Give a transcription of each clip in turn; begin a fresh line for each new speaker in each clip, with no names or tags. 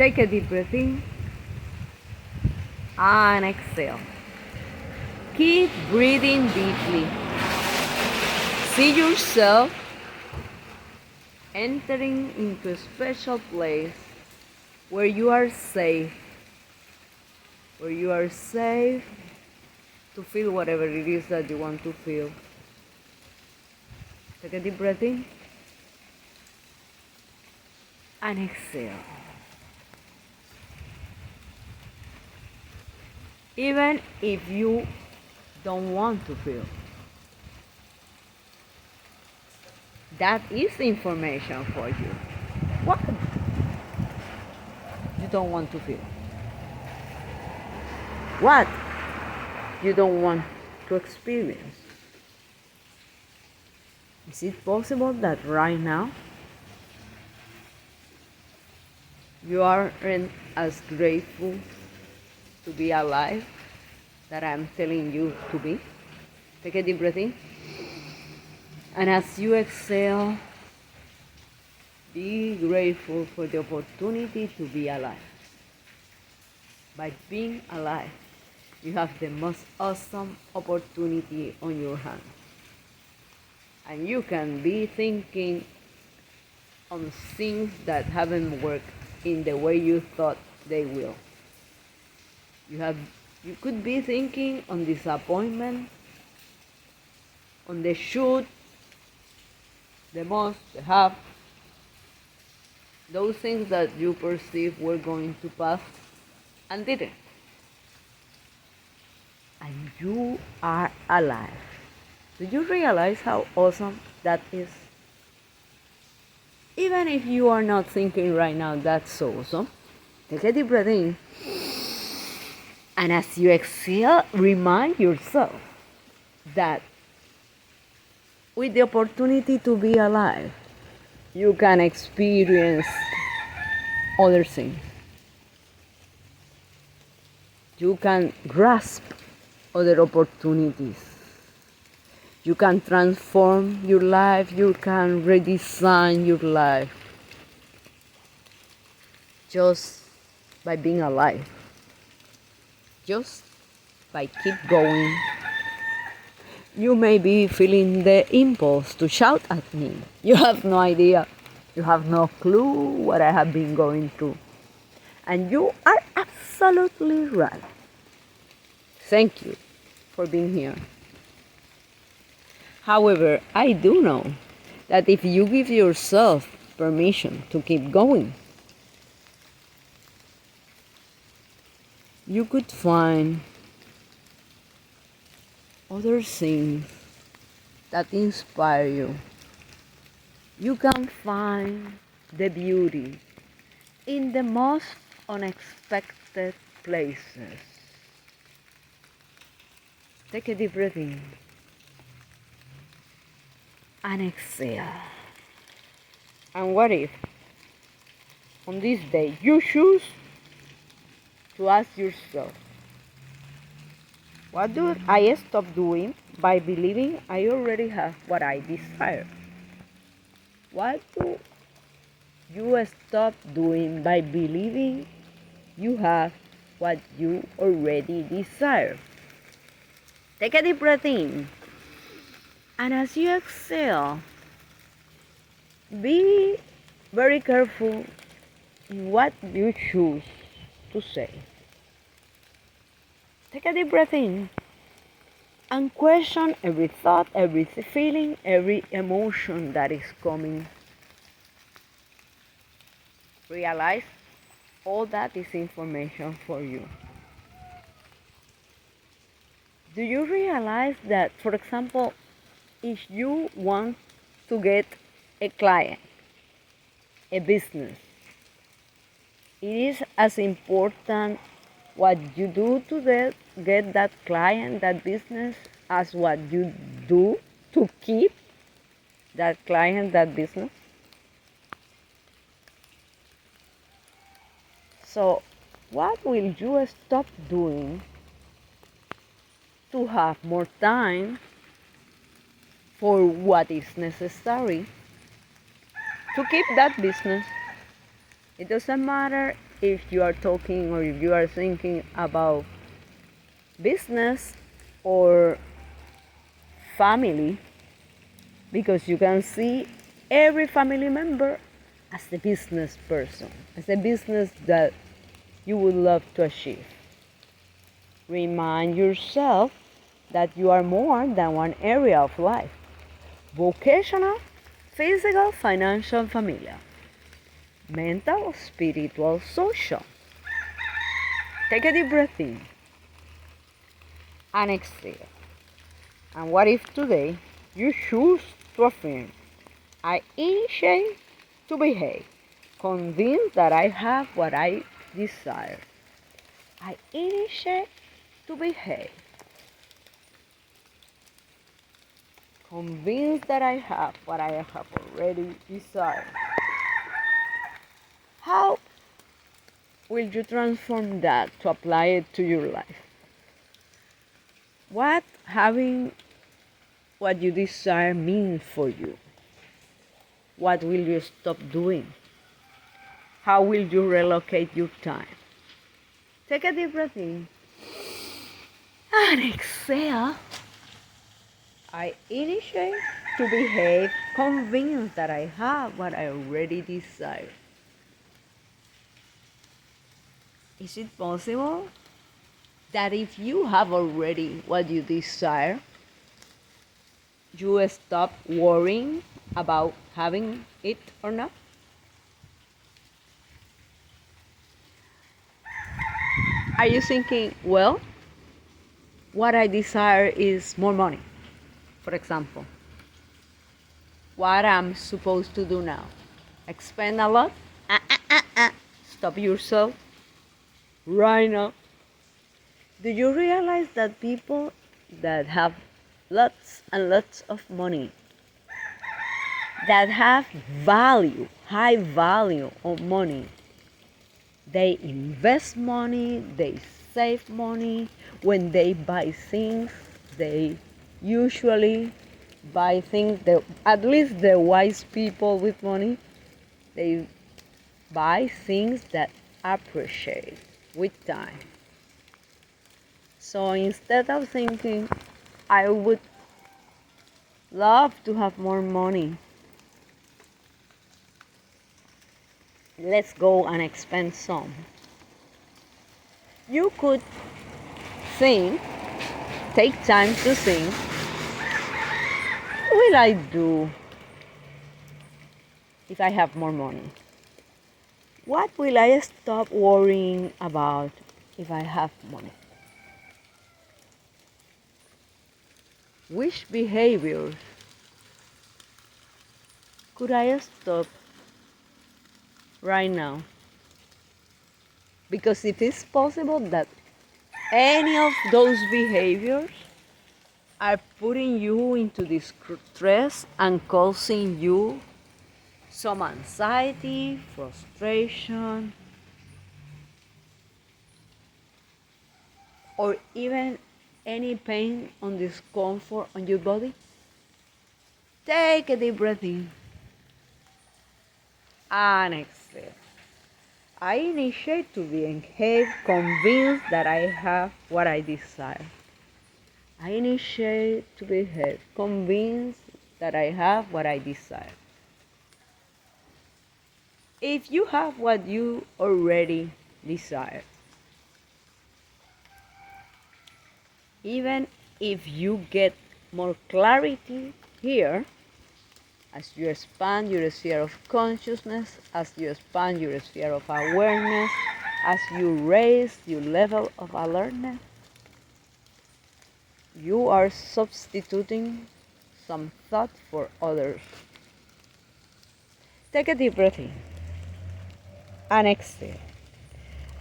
Take a deep breath in and exhale. Keep breathing deeply. See yourself entering into a special place where you are safe, to feel whatever it is that you want to feel. Take a deep breath in and exhale. Even if you don't want to feel, that is information for you. What you don't want to feel? What you don't want to experience? Is it possible that right now you aren't as grateful to be alive that I'm telling you to be? Take a deep breath in. And as you exhale, be grateful for the opportunity to be alive. By being alive, you have the most awesome opportunity on your hands. And you can be thinking on things that haven't worked in the way you thought they will. You could be thinking on disappointment, on the should, the must, the have, those things that you perceive were going to pass and didn't. And you are alive. Do you realize how awesome that is? Even if you are not thinking right now, that's so awesome. Take a deep breath in. And as you exhale, remind yourself that with the opportunity to be alive, you can experience other things. You can grasp other opportunities. You can transform your life. You can redesign your life just by being alive. Just by keep going. You may be feeling the impulse to shout at me. You have no idea. You have no clue what I have been going through. And you are absolutely right. Thank you for being here. However, I do know that if you give yourself permission to keep going, you could find other things that inspire you. You can find the beauty in the most unexpected places. Take a deep breath in and exhale. And what if on this day you choose to ask yourself, what do I stop doing by believing I already have what I desire? What do you stop doing by believing you have what you already desire? Take a deep breath in. And as you exhale, be very careful in what you choose to say. Take a deep breath in and question every thought, every feeling, every emotion that is coming. Realize all that is information for you. Do you realize that, for example, if you want to get a client, a business, it is as important what you do to get that client, that business, as what you do to keep that client, that business? So, what will you stop doing to have more time for what is necessary to keep that business? It doesn't matter if you are talking or if you are thinking about business or family, because you can see every family member as the business person, as a business that you would love to achieve. Remind yourself that you are more than one area of life: vocational, physical, financial, familiar, mental, spiritual, social. Take a deep breath in and exhale. And what if today you choose to affirm, I initiate to behave, convinced that I have what I desire. I initiate to behave, convinced that I have what I have already desired. How will you transform that to apply it to your life? What having what you desire mean for you? What will you stop doing? How will you relocate your time? Take a deep breath in and exhale. I initiate to behave, convinced that I have what I already desire. Is it possible that if you have already what you desire, you stop worrying about having it or not? Are you thinking, well, what I desire is more money, for example? What I'm supposed to do now? Expend a lot? Stop yourself right now. Do you realize that people that have lots and lots of money, that have value, high value of money, they invest money, they save money. When they buy things, they usually buy things, at least the wise people with money, they buy things that appreciate with time. So instead of thinking, I would love to have more money, let's go and expend some. You could think, take time to think, what will I do if I have more money? What will I stop worrying about if I have money? Which behaviors could I stop right now? Because it is possible that any of those behaviors are putting you into distress and causing you some anxiety, frustration, or even any pain or discomfort on your body. Take a deep breath in and exhale. I initiate to behave, convinced that I have what I desire. I initiate to behave, convinced that I have what I desire. If you have what you already desire, even if you get more clarity here, as you expand your sphere of consciousness, as you expand your sphere of awareness, as you raise your level of alertness, you are substituting some thought for others. Take a deep breath in and exhale.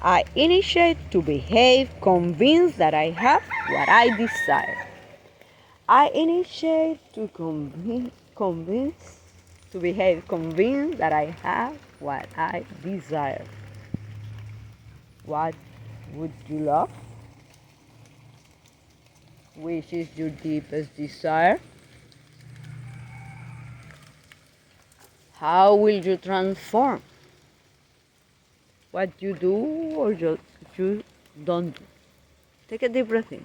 I initiate to behave, convinced that I have what I desire. I initiate to behave, convinced that I have what I desire. What would you love? Which is your deepest desire? How will you transform what you do or you don't do. Take a deep breath in.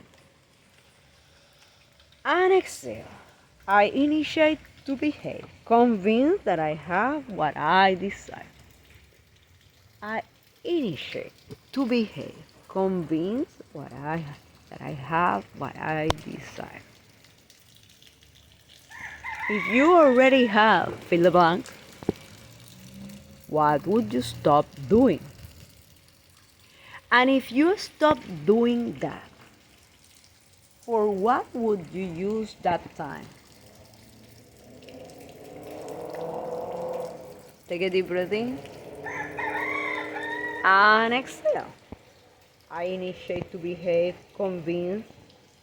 And exhale. I initiate to behave, convinced that I have what I desire. I initiate to behave, convinced that I have what I desire. If you already have fill the blank, what would you stop doing? And if you stop doing that, for what would you use that time? Take a deep breath in and exhale. I initiate to behave convinced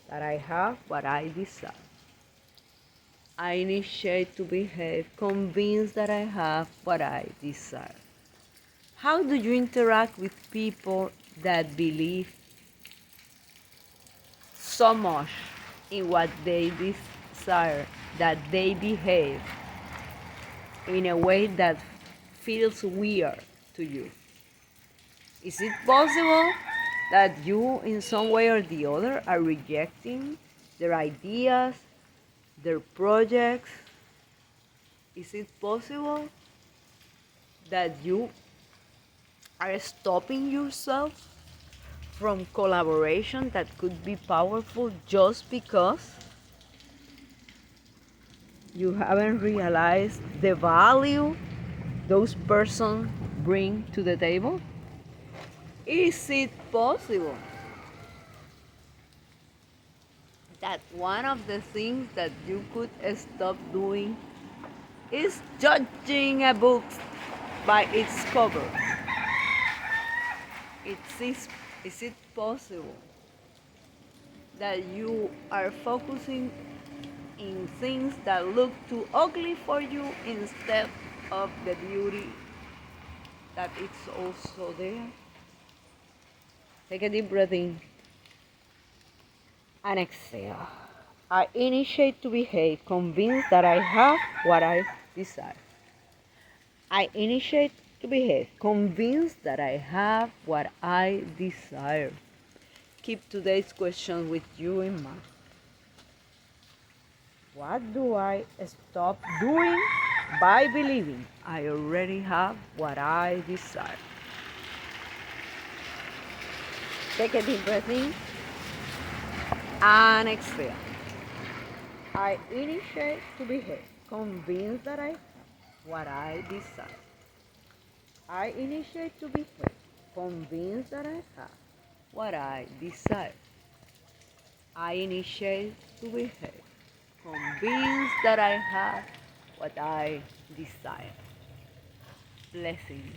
that I have what I desire. I initiate to behave convinced that I have what I desire. How do you interact with people that believe so much in what they desire that they behave in a way that feels weird to you? Is it possible that you, in some way or the other, are rejecting their ideas, their projects? Is it possible that you are stopping yourself from collaboration that could be powerful just because you haven't realized the value those persons bring to the table? Is it possible that one of the things that you could stop doing is judging a book by its cover? Is it possible that you are focusing in things that look too ugly for you instead of the beauty that it's also there? Take a deep breath in and exhale. I initiate to behave convinced that I have what I desire. I initiate to behave convinced that I have what I desire. Keep today's question with you in mind. What do I stop doing by believing I already have what I desire? Take a deep breath in and exhale. I initiate to behave convinced that I have what I desire. I initiate to behave convinced that I have what I desire. I initiate to behave convinced that I have what I desire. Blessings.